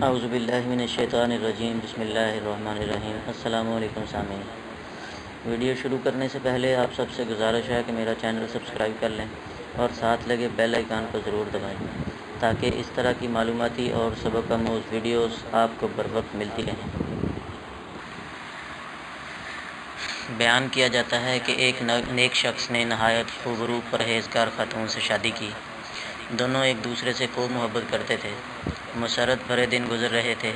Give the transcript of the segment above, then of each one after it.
اعوذ باللہ من الشیطان الرجیم بسم اللہ الرحمن الرحیم۔ السلام علیکم سامعین، ویڈیو شروع کرنے سے پہلے آپ سب سے گزارش ہے کہ میرا چینل سبسکرائب کر لیں اور ساتھ لگے بیل آئیکن کو ضرور دبائیں تاکہ اس طرح کی معلوماتی اور سبق آموز ویڈیوز آپ کو بر وقت ملتی رہیں۔ بیان کیا جاتا ہے کہ ایک نیک شخص نے نہایت خوبرو پرہیزگار خاتون سے شادی کی۔ دونوں ایک دوسرے سے خوب محبت کرتے تھے۔ مسرت بھرے دن گزر رہے تھے۔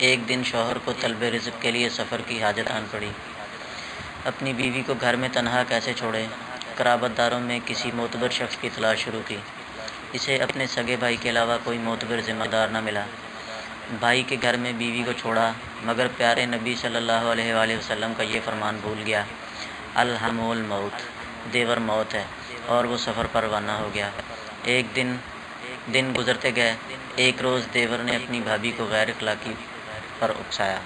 ایک دن شوہر کو طلب رزق کے لیے سفر کی حاجت آن پڑی۔ اپنی بیوی کو گھر میں تنہا کیسے چھوڑے؟ قرابت داروں میں کسی معتبر شخص کی تلاش شروع کی۔ اسے اپنے سگے بھائی کے علاوہ کوئی معتبر ذمہ دار نہ ملا۔ بھائی کے گھر میں بیوی کو چھوڑا، مگر پیارے نبی صلی اللہ علیہ وآلہ وسلم کا یہ فرمان بھول گیا، الحمول موت، دیور موت ہے، اور وہ سفر پر روانہ ہو گیا۔ ایک دن گزرتے گئے۔ ایک روز دیور نے اپنی بھابھی کو غیر اخلاقی پر اکسایا،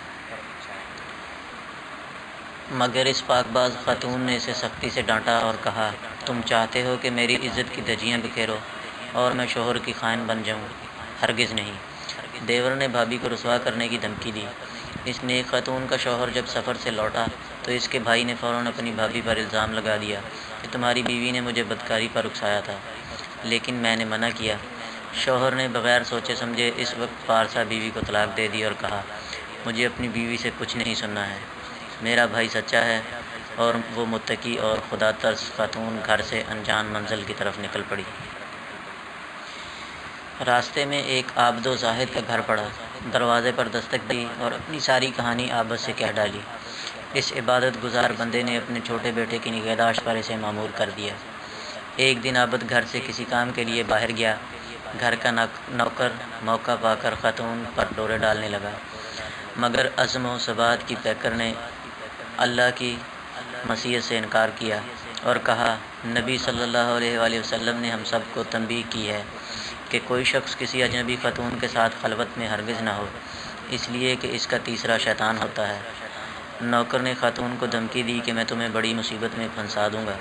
مگر اس پاک باز خاتون نے اسے سختی سے ڈانٹا اور کہا، تم چاہتے ہو کہ میری عزت کی دھجیاں بکھیرو اور میں شوہر کی خائن بن جاؤں؟ ہرگز نہیں۔ دیور نے بھابھی کو رسوا کرنے کی دھمکی دی۔ اس نیک خاتون کا شوہر جب سفر سے لوٹا تو اس کے بھائی نے فوراً اپنی بھابھی پر الزام لگا دیا کہ تمہاری بیوی نے مجھے بدکاری پر اکسایا تھا، لیکن میں نے منع کیا۔ شوہر نے بغیر سوچے سمجھے اس وقت پارسا بیوی کو طلاق دے دی اور کہا، مجھے اپنی بیوی سے کچھ نہیں سننا ہے، میرا بھائی سچا ہے۔ اور وہ متقی اور خدا ترس خاتون گھر سے انجان منزل کی طرف نکل پڑی۔ راستے میں ایک عابد و زاہد کا گھر پڑا۔ دروازے پر دستک دی اور اپنی ساری کہانی عابد سے کہہ ڈالی۔ اس عبادت گزار بندے نے اپنے چھوٹے بیٹے کی نگہداشت پر اسے مامور کر دیا۔ ایک دن عابد گھر سے کسی کام کے لیے باہر گیا۔ گھر کا نوکر موقع پا کر خاتون پر ڈورے ڈالنے لگا، مگر عزم و ثبات کی پیکر نے اللہ کی مشیت سے انکار کیا اور کہا، نبی صلی اللہ علیہ وآلہ وسلم نے ہم سب کو تنبیہ کی ہے کہ کوئی شخص کسی اجنبی خاتون کے ساتھ خلوت میں ہرگز نہ ہو، اس لیے کہ اس کا تیسرا شیطان ہوتا ہے۔ نوکر نے خاتون کو دھمکی دی کہ میں تمہیں بڑی مصیبت میں پھنسا دوں گا،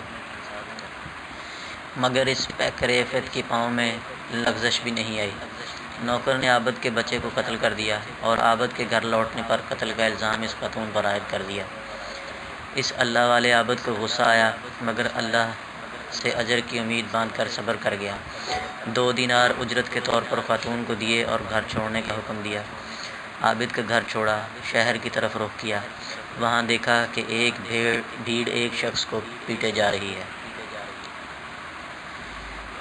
مگر اس پیکر عفت کی پاؤں میں لغزش بھی نہیں آئی۔ نوکر نے عابد کے بچے کو قتل کر دیا اور عابد کے گھر لوٹنے پر قتل کا الزام اس خاتون پر عائد کر دیا۔ اس اللہ والے عابد کو غصہ آیا، مگر اللہ سے اجر کی امید باندھ کر صبر کر گیا۔ 2 دینار اجرت کے طور پر خاتون کو دیے اور گھر چھوڑنے کا حکم دیا۔ عابد کا گھر چھوڑا، شہر کی طرف رخ کیا۔ وہاں دیکھا کہ ایک بھیڑ ایک شخص کو پیٹے جا رہی ہے۔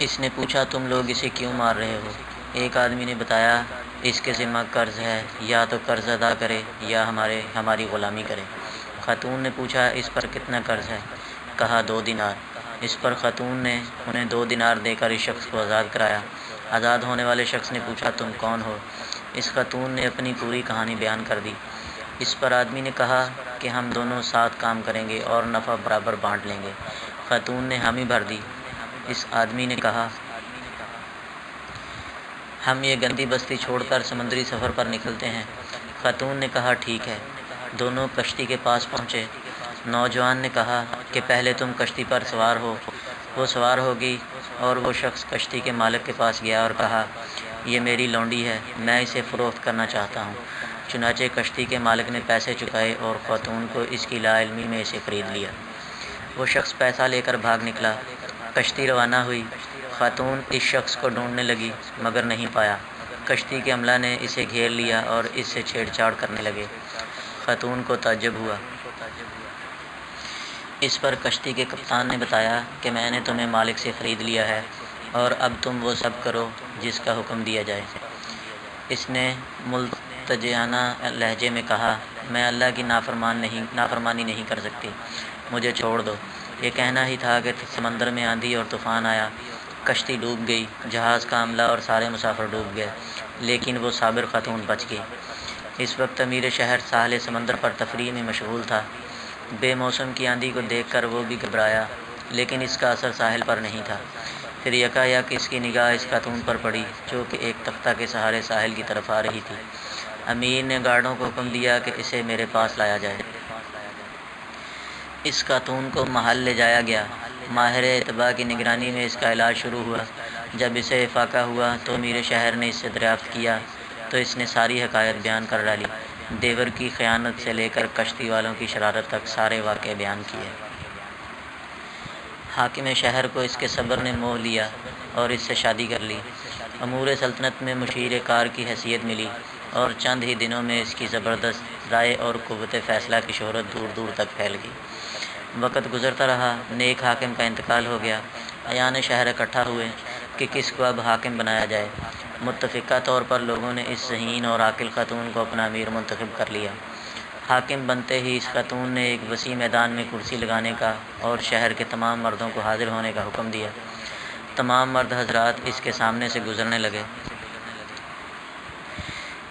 اس نے پوچھا، تم لوگ اسے کیوں مار رہے ہو؟ ایک آدمی نے بتایا، اس کے ذمہ قرض ہے، یا تو قرض ادا کرے یا ہماری غلامی کرے۔ خاتون نے پوچھا، اس پر کتنا قرض ہے؟ کہا 2 دینار۔ اس پر خاتون نے انہیں 2 دینار دے کر اس شخص کو آزاد کرایا۔ آزاد ہونے والے شخص نے پوچھا، تم کون ہو؟ اس خاتون نے اپنی پوری کہانی بیان کر دی۔ اس پر آدمی نے کہا کہ ہم دونوں ساتھ کام کریں گے اور نفع برابر بانٹ لیں گے۔ خاتون نے حامی بھر دی۔ اس آدمی نے کہا، ہم یہ گندی بستی چھوڑ کر سمندری سفر پر نکلتے ہیں۔ خاتون نے کہا، ٹھیک ہے۔ دونوں کشتی کے پاس پہنچے۔ نوجوان نے کہا کہ پہلے تم کشتی پر سوار ہو۔ وہ سوار ہوگی اور وہ شخص کشتی کے مالک کے پاس گیا اور کہا، یہ میری لونڈی ہے، میں اسے فروخت کرنا چاہتا ہوں۔ چنانچہ کشتی کے مالک نے پیسے چکائے اور خاتون کو اس کی لا علمی میں اسے خرید لیا۔ وہ شخص پیسہ لے کر بھاگ نکلا۔ کشتی روانہ ہوئی۔ خاتون اس شخص کو ڈھونڈنے لگی مگر نہیں پایا۔ کشتی کے عملہ نے اسے گھیر لیا اور اس سے چھیڑ چھاڑ کرنے لگے۔ خاتون کو تعجب ہوا۔ اس پر کشتی کے کپتان نے بتایا کہ میں نے تمہیں مالک سے خرید لیا ہے اور اب تم وہ سب کرو جس کا حکم دیا جائے۔ اس نے ملتجئانہ لہجے میں کہا، میں اللہ کی نافرمانی نہیں کر سکتی، مجھے چھوڑ دو۔ یہ کہنا ہی تھا کہ سمندر میں آندھی اور طوفان آیا۔ کشتی ڈوب گئی۔ جہاز کا عملہ اور سارے مسافر ڈوب گئے، لیکن وہ صابر خاتون بچ گئی۔ اس وقت امیر شہر ساحل سمندر پر تفریح میں مشغول تھا۔ بے موسم کی آندھی کو دیکھ کر وہ بھی گھبرایا، لیکن اس کا اثر ساحل پر نہیں تھا۔ پھر یکایک اس کی نگاہ اس خاتون پر پڑی جو کہ ایک تختہ کے سہارے ساحل کی طرف آ رہی تھی۔ امیر نے گارڈوں کو حکم دیا کہ اسے میرے پاس لایا جائے۔ اس خاتون کو محل لے جایا گیا۔ ماہر اتباع کی نگرانی میں اس کا علاج شروع ہوا۔ جب اسے افاقہ ہوا تو امیر شہر نے اس سے دریافت کیا تو اس نے ساری حقائق بیان کر ڈالی۔ دیور کی خیانت سے لے کر کشتی والوں کی شرارت تک سارے واقعے بیان کیے۔ حاکم شہر کو اس کے صبر نے موہ لیا اور اس سے شادی کر لی۔ امور سلطنت میں مشیر کار کی حیثیت ملی اور چند ہی دنوں میں اس کی زبردست رائے اور قوت فیصلہ کی شہرت دور دور تک پھیل گئی۔ وقت گزرتا رہا، نیک حاکم کا انتقال ہو گیا۔ اعیان شہر اکٹھا ہوئے کہ کس کو اب حاکم بنایا جائے۔ متفقہ طور پر لوگوں نے اس ذہین اور عاقل خاتون کو اپنا امیر منتخب کر لیا۔ حاکم بنتے ہی اس خاتون نے ایک وسیع میدان میں کرسی لگانے کا اور شہر کے تمام مردوں کو حاضر ہونے کا حکم دیا۔ تمام مرد حضرات اس کے سامنے سے گزرنے لگے۔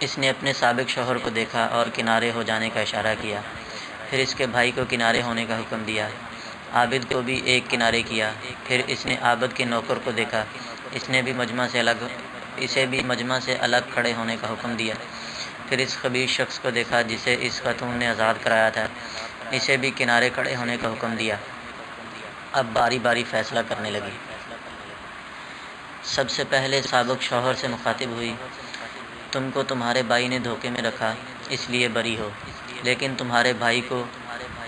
اس نے اپنے سابق شوہر کو دیکھا اور کنارے ہو جانے کا اشارہ کیا، پھر اس کے بھائی کو کنارے ہونے کا حکم دیا۔ عابد کو بھی ایک کنارے کیا، پھر اس نے عابد کے نوکر کو دیکھا، اسے بھی مجمع سے الگ کھڑے ہونے کا حکم دیا۔ پھر اس خبیث شخص کو دیکھا جسے اس خاتون نے آزاد کرایا تھا، اسے بھی کنارے کھڑے ہونے کا حکم دیا۔ اب باری باری فیصلہ کرنے لگی۔ سب سے پہلے سابق شوہر سے مخاطب ہوئی، تم کو تمہارے بھائی نے دھوکے میں رکھا، اس لیے بری ہو، لیکن تمہارے بھائی کو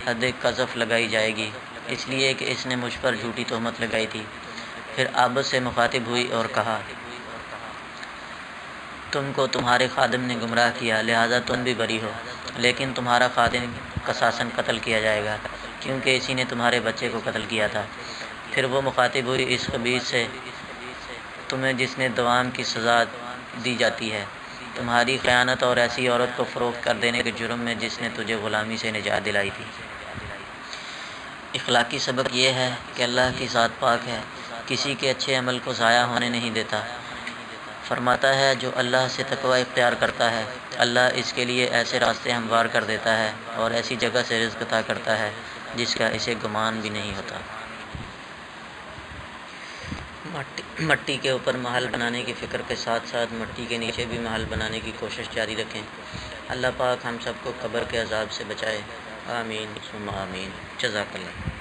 حد قذف لگائی جائے گی، اس لیے کہ اس نے مجھ پر جھوٹی تہمت لگائی تھی۔ پھر عابد سے مخاطب ہوئی اور کہا، تم کو تمہارے خادم نے گمراہ کیا، لہٰذا تم بھی بری ہو، لیکن تمہارا خادم قصاصاً قتل کیا جائے گا، کیونکہ اسی نے تمہارے بچے کو قتل کیا تھا۔ پھر وہ مخاطب ہوئی اس خبیث سے، تمہیں جس نے دوام کی سزا دی جاتی ہے، تمہاری خیانت اور ایسی عورت کو فروخت کر دینے کے جرم میں جس نے تجھے غلامی سے نجات دلائی تھی۔ اخلاقی سبق یہ ہے کہ اللہ کی ذات پاک ہے، کسی کے اچھے عمل کو ضائع ہونے نہیں دیتا۔ فرماتا ہے جو اللہ سے تقوی اختیار کرتا ہے، اللہ اس کے لیے ایسے راستے ہموار کر دیتا ہے اور ایسی جگہ سے رزق عطا کرتا ہے جس کا اسے گمان بھی نہیں ہوتا۔ مٹی کے اوپر محل بنانے کی فکر کے ساتھ ساتھ مٹی کے نیچے بھی محل بنانے کی کوشش جاری رکھیں۔ اللہ پاک ہم سب کو قبر کے عذاب سے بچائے، آمین ثم آمین۔ جزاک اللہ۔